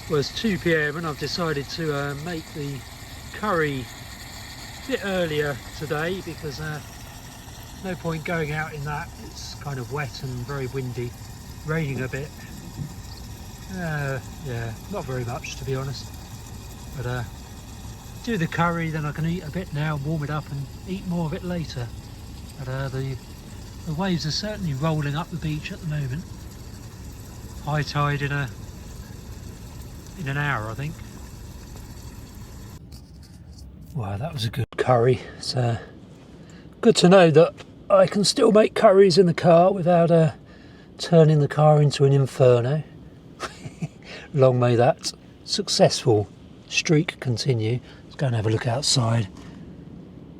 Well, it's 2 p.m. and I've decided to make the curry a bit earlier today because no point going out in that. It's kind of wet and very windy, raining a bit. Yeah, not very much to be honest. But do the curry, then I can eat a bit now, warm it up and eat more of it later. But the waves are certainly rolling up the beach at the moment. High tide in an hour, I think. Wow, that was a good curry. It's good to know that I can still make curries in the car without turning the car into an inferno. Long may that successful streak continue. Let's go and have a look outside.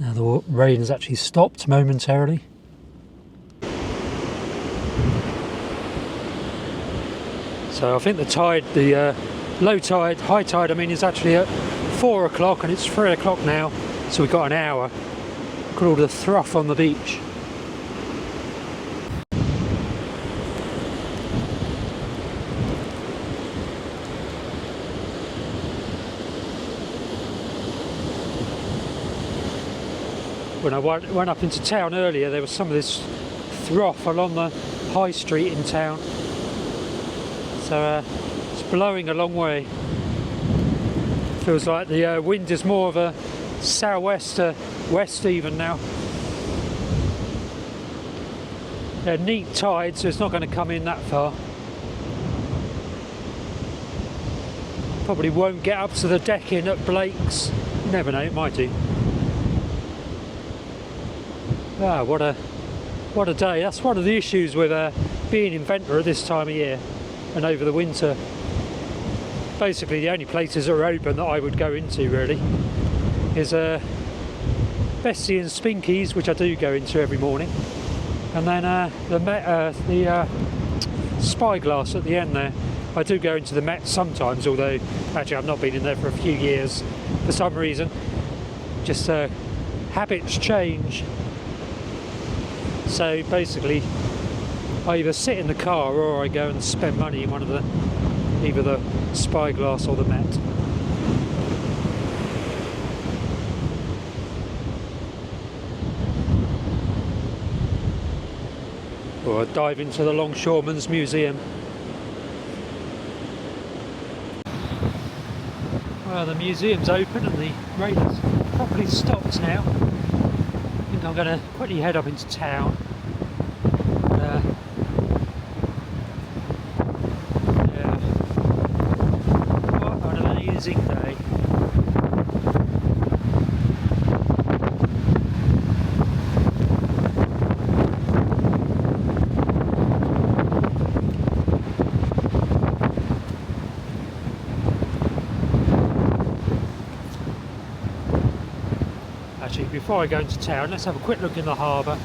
Now the rain has actually stopped momentarily. So I think the tide, the low tide, high tide I mean, is actually at 4 o'clock and it's 3 o'clock now, so we've got an hour. Look at all the thrush on the beach. When I went up into town earlier, there was some of this thrush along the high street in town. So it's blowing a long way. Feels like the wind is more of a southwest to west even now. They're neat tide, so it's not going to come in that far. Probably won't get up to the decking at Blake's. You never know, it might do. Ah, what a day. That's one of the issues with being in Ventnor at this time of year and over the winter. Basically the only places that are open that I would go into really is Bessie and Spinky's, which I do go into every morning, and then the Spyglass at the end there. I do go into the Met sometimes, although actually I've not been in there for a few years for some reason. Just habits change. So basically I either sit in the car or I go and spend money in one of either the Spyglass or the Met. Or I dive into the Longshoremans Museum. Well, the museum's open and the rain has properly stopped now. I think I'm going to quickly head up into town. Yeah, what an amazing day. Actually, before I go into town, let's have a quick look in the harbour.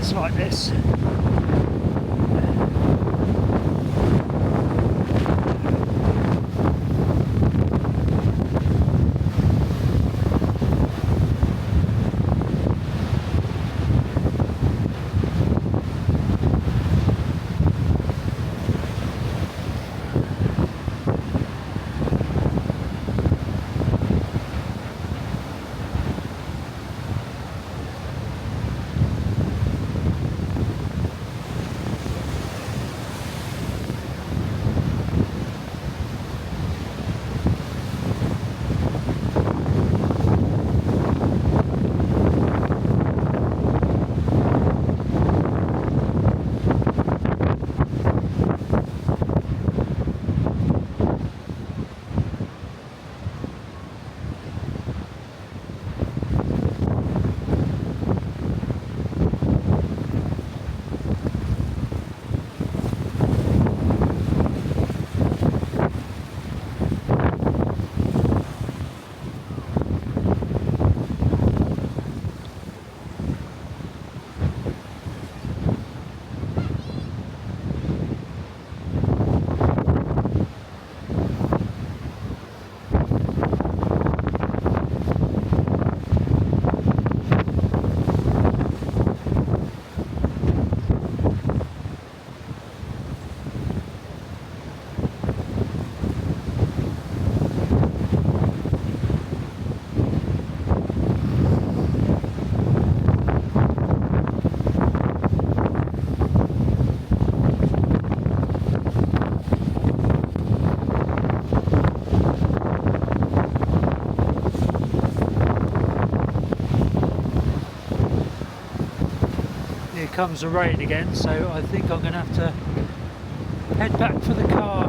it's like this. Comes the rain again, so I think I'm going to have to head back for the car.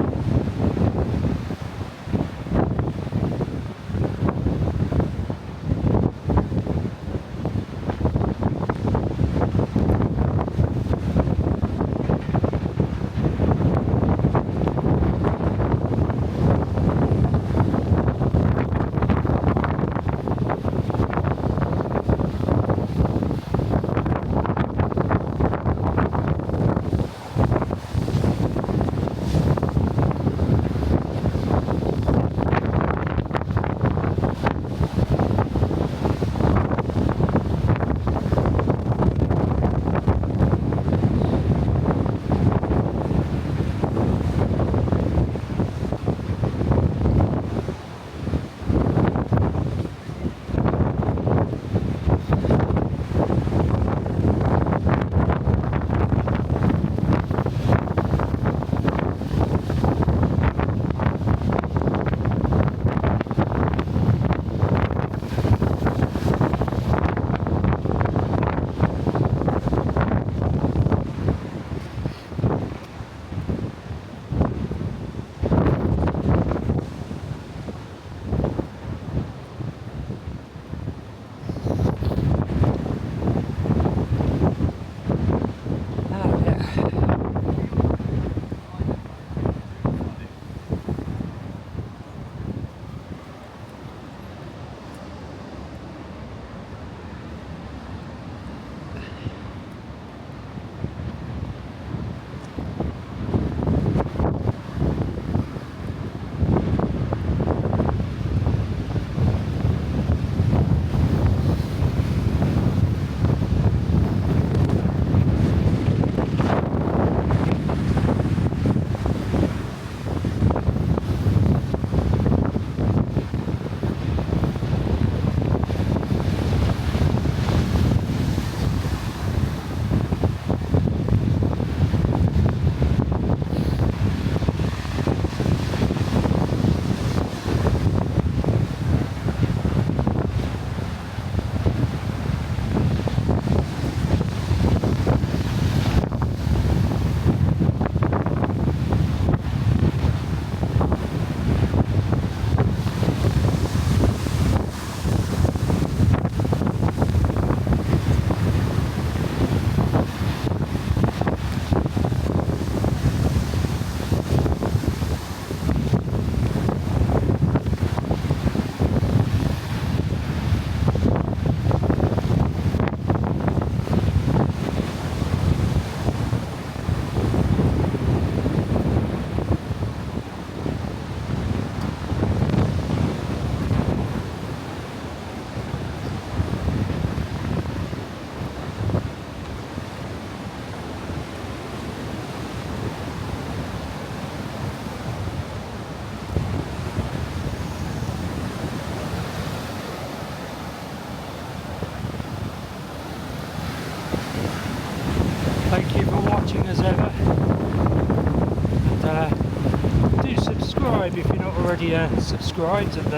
subscribe if you're not already subscribed, and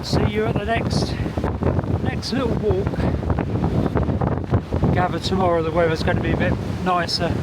see you at the next little walk. Gather tomorrow the weather's going to be a bit nicer.